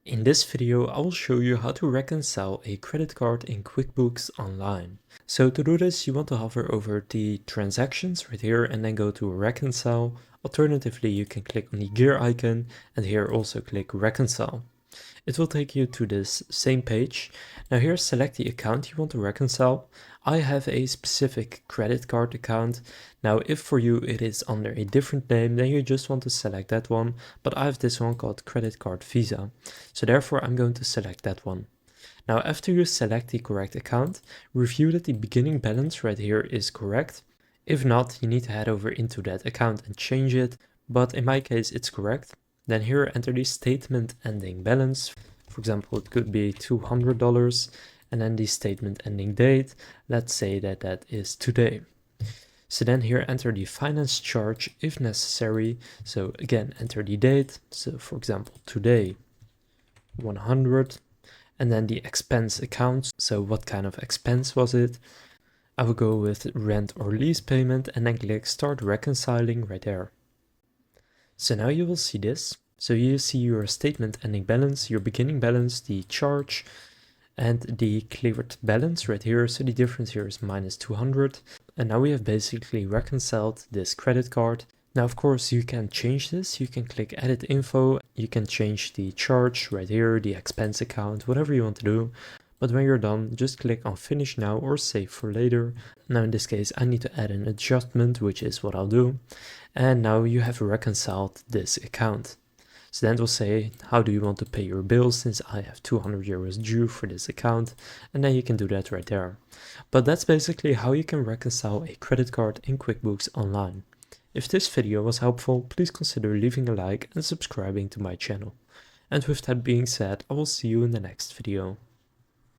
In this video, I will show you how to reconcile a credit card in QuickBooks Online. So to do this, you want to hover over the transactions right here and then go to Reconcile. Alternatively, you can click on the gear icon and here also click Reconcile. It will take you to this same page. Now here select the account you want to reconcile. I have a specific credit card account. Now if for you it is under a different name, then you just want to select that one, but I have this one called Credit Card Visa. So therefore I'm going to select that one. Now after you select the correct account, review that the beginning balance right here is correct. If not, you need to head over into that account and change it, but in my case it's correct. Then here enter the statement ending balance. For example, it could be $200 and then the statement ending date. Let's say that that is today. So then here enter the finance charge if necessary. So again, enter the date. So for example, today, 100. And then the expense account. So what kind of expense was it? I will go with rent or lease payment and then click start reconciling right there. So now you will see this. So you see your statement ending balance, your beginning balance, the charge, and the cleared balance right here. So the difference here is minus 200. And now we have basically reconciled this credit card. Now, of course, you can change this. You can click edit info. You can change the charge right here, the expense account, whatever you want to do. But when you're done, just click on finish now or save for later. Now in this case, I need to add an adjustment, which is what I'll do. And now you have reconciled this account. So then it will say, how do you want to pay your bills since I have 200 euros due for this account? And then you can do that right there. But that's basically how you can reconcile a credit card in QuickBooks Online. If this video was helpful, please consider leaving a like and subscribing to my channel. And with that being said, I will see you in the next video.